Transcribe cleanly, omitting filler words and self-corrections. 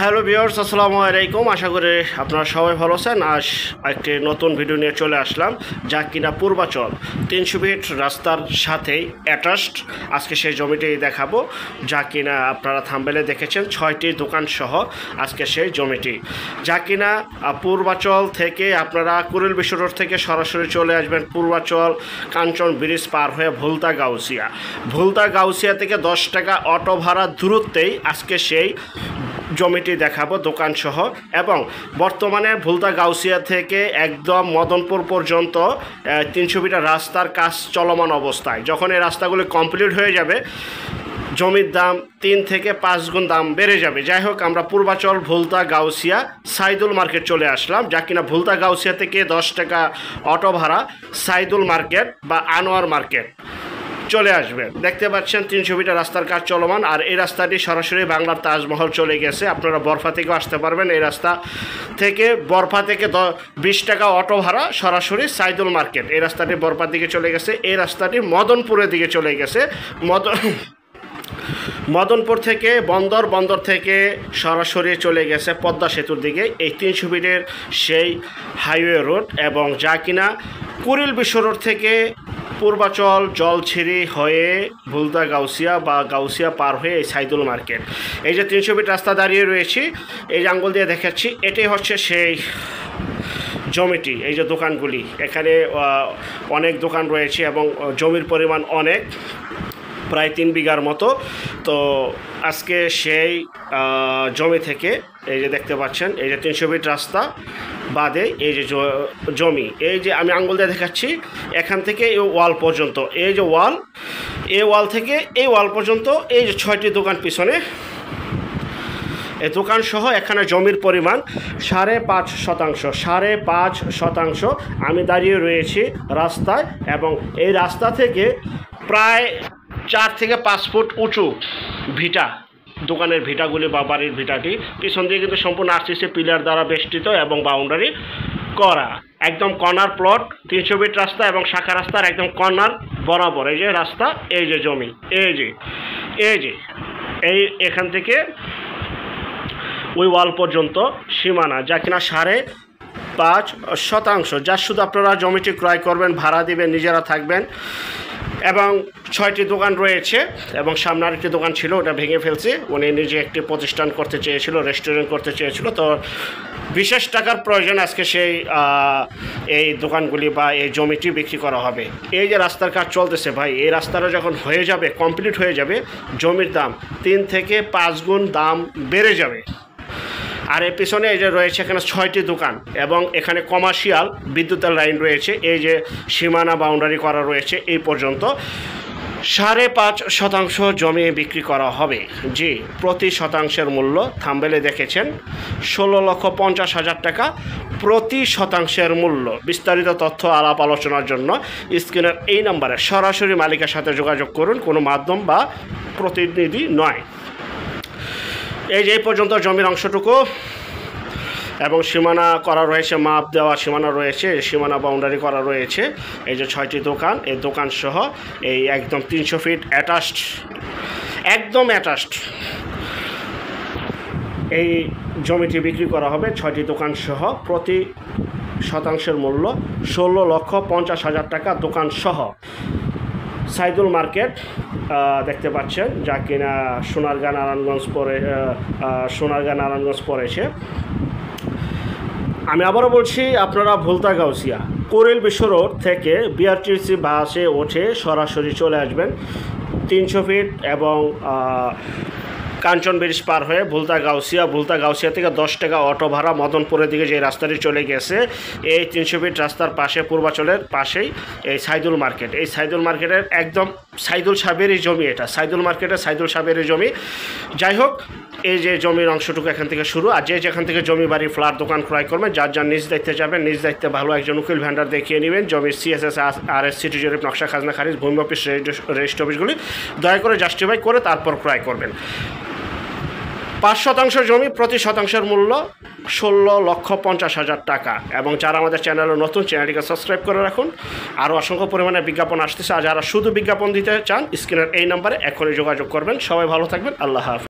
Hello viewers, আসসালামু আলাইকুম। আশা করি আপনারা সবাই ভালো আছেন। আজ একটি নতুন ভিডিও নিয়ে চলে আসলাম, যা কিনা পূর্বাচল 300 ফিট রাস্তার সাথেই অ্যাটাচড। আজকে সেই জমিটি দেখাবো, যা কিনা আপনারা থাম্বনেলে দেখেছেন 6টি দোকান সহ আজকে সেই জমিটি, যা কিনা পূর্বাচল থেকে আপনারা কুড়িল বিশ্ব রোড থেকে সরাসরি চলে আসবেন পূর্বাচল কাঞ্চন ব্রিজ পার হয়ে ভুলতা গাউসিয়া থেকে 10 টাকা অটো ভাড়া দূরত্বেই আজকে সেই জমিটি দেখাবো দোকান সহ। এবং বর্তমানে ভুলতা গাউসিয়া থেকে একদম মদনপুর পর্যন্ত 300 ফিটের রাস্তার কাজ চলমান অবস্থায়। যখন এই রাস্তাগুলি কমপ্লিট হয়ে যাবে, জমির দাম 3 থেকে 5 গুণ দাম বেড়ে যাবে। যাই হোক, আমরা পূর্বাচল ভুলতা গাউসিয়া সাইদুল মার্কেট চলে আসলাম, যা কিনা ভুলতা গাউসিয়া থেকে 10 টাকা অটো ভাড়া সাইদুল মার্কেট বা আনোয়ার মার্কেট চলে আসবে। দেখতে পাচ্ছেন 300 ফিটের রাস্তার কাজ চলমান, আর এই রাস্তাটি সরাসরি বাংলার তাজমহল চলে গেছে। আপনারা বরফা থেকেও আসতে পারবেন। এই রাস্তা থেকে বরফা থেকে 20 টাকা অটো ভাড়া সরাসরি সাইদুল মার্কেট। এই রাস্তাটি বরফার দিকে চলে গেছে, এই রাস্তাটি মদনপুরের দিকে চলে গেছে। মদনপুর থেকে বন্দর থেকে সরাসরি চলে গেছে পদ্মা সেতুর দিকে। এই 300 ফিটের সেই হাইওয়ে রোড, এবং যা কিনা কুড়িল বিশ্ব রোড থেকে পূর্বাচল জলছিরি হয়ে ভুলতা গাউসিয়া বা গাউসিয়া পার হয়ে এই সাইদুল মার্কেট। এই যে 300 ফিট রাস্তা দাঁড়িয়ে রয়েছি, এই যে আঙ্গুল দিয়ে দেখাচ্ছি, এটাই হচ্ছে সেই জমিটি। এই যে দোকানগুলি, এখানে অনেক দোকান রয়েছে এবং জমির পরিমাণ অনেক, প্রায় 3 বিঘার মতো। তো আজকে সেই জমি থেকে এই যে দেখতে পাচ্ছেন, এই যে 300 ফিট রাস্তা বাদে এই যে জমি, এই যে আমি আঙ্গুল দিয়ে দেখাচ্ছি, এখান থেকে এই ওয়াল পর্যন্ত, এই যে ওয়াল, এই ওয়াল থেকে এই ওয়াল পর্যন্ত, এই যে 6টি দোকান পিছনে, এই দোকান সহ এখানে জমির পরিমাণ 5.5 শতাংশ। আমি দাঁড়িয়ে রয়েছি রাস্তায়, এবং এই রাস্তা থেকে প্রায় 4 থেকে 5 ফুট উঁচু ভিটা, দোকানের ভিটাগুলি বা বাড়ির ভিটাটি পিছন দিয়ে কিন্তু সম্পূর্ণ আরসিসি পিলার দ্বারা বেষ্টিত এবং বাউন্ডারি করা। একদম কর্নার প্লট, 300 ফিট রাস্তা এবং শাখা রাস্তার একদম কর্নার বরাবর এই যে রাস্তা, এই যে জমি, এই এখান থেকে ওই ওয়াল পর্যন্ত সীমানা, যা কিনা 5.5 শতাংশ। যা শুধু আপনারা জমিটি ক্রয় করবেন, ভাড়া দিবেন, নিজেরা থাকবেন। এবং 6টি দোকান রয়েছে, এবং সামনে আরেকটি দোকান ছিল, ওটা ভেঙে ফেলছে। উনি নিজে একটি প্রতিষ্ঠান করতে চেয়েছিল, রেস্টুরেন্ট করতে চেয়েছিল। তো বিশেষ টাকার প্রয়োজন, আজকে সেই এই দোকানগুলি বা এই জমিটি বিক্রি করা হবে। এই যে রাস্তার কাজ চলতেছে ভাই, এই রাস্তাটা যখন হয়ে যাবে, কমপ্লিট হয়ে যাবে, জমির দাম 3 থেকে 5 গুণ দাম বেড়ে যাবে। আর এর পিছনে এই যে রয়েছে এখানে 6টি দোকান, এবং এখানে কমার্শিয়াল বিদ্যুতের লাইন রয়েছে। এই যে সীমানা বাউন্ডারি করা রয়েছে, এই পর্যন্ত 5.5 শতাংশ জমি বিক্রি করা হবে। জি, প্রতি শতাংশের মূল্য থাম্বনেলে দেখেছেন 16,50,000 টাকা প্রতি শতাংশের মূল্য। বিস্তারিত তথ্য আলাপ আলোচনার জন্য স্ক্রিনের এই নম্বরে সরাসরি মালিকের সাথে যোগাযোগ করুন, কোনো মাধ্যম বা প্রতিনিধি নয়। এই যে এই পর্যন্ত জমির অংশটুকু, এবং সীমানা করা রয়েছে, মাপ দেওয়া সীমানা রয়েছে, সীমানা বাউন্ডারি করা রয়েছে। এই যে 6টি দোকান, এই দোকান সহ এই একদম 300 ফিট অ্যাটাচড, একদম অ্যাটাচড এই জমিটি বিক্রি করা হবে 6টি দোকান সহ। প্রতি শতাংশের মূল্য 16,50,000 টাকা দোকান সহ। সাইদুল মার্কেট দেখতে পাচ্ছেন, যা কিনা সোনারগাঁ নারায়ণগঞ্জ পড়েছে। আমি আবারও বলছি, আপনারা ভুলতা গাউসিয়া কুড়িল বিশ্ব রোড থেকে বিআরটিসি বাসে উঠে সরাসরি চলে আসবেন 300 ফিট এবং কাঞ্চন ব্রিজ পার হয়ে ভুলতা গাউসিয়া থেকে 10 টাকা অটো ভাড়া মদনপুরের দিকে যে রাস্তাটি চলে গেছে, এই 300 ফিট রাস্তার পাশে পূর্বাচলের পাশেই এই সাইদুল মার্কেট। এই সাইদুল মার্কেটের একদম সাইদুল সাহেবেরই জমি, এটা সাইদুল মার্কেটের সাইদুল সাহেবেরই জমি। যাই হোক, এই যে জমির অংশটুকু এখান থেকে শুরু। আর যেখান থেকে জমি বাড়ি ফ্ল্যাট দোকান ক্রয় করবেন, যার নিজ দায়িত্বে যাবেন, নিজ দায়িত্বে ভালো একজন উকিল ভ্যান্ডার দেখিয়ে নেবেন। জমির CSS RS সিটি জরিপ, নকশা, খাজনা খারিজ, ভূমি অফিস, রেজিস্ট্রি অফিসগুলি দয়া করে জাস্টিফাই করে তারপর ক্রয় করবেন। 5 শতাংশ জমি, প্রতি শতাংশের মূল্য 16,50,000 টাকা। এবং যারা আমাদের চ্যানেলে নতুন, চ্যানেলটিকে সাবস্ক্রাইব করে রাখুন। আরও অসংখ্য পরিমাণে বিজ্ঞাপন আসতেছে, আর যারা শুধু বিজ্ঞাপন দিতে চান স্ক্রিনের এই নম্বরে এখনই যোগাযোগ করবেন। সবাই ভালো থাকবেন, আল্লাহ হাফেজ।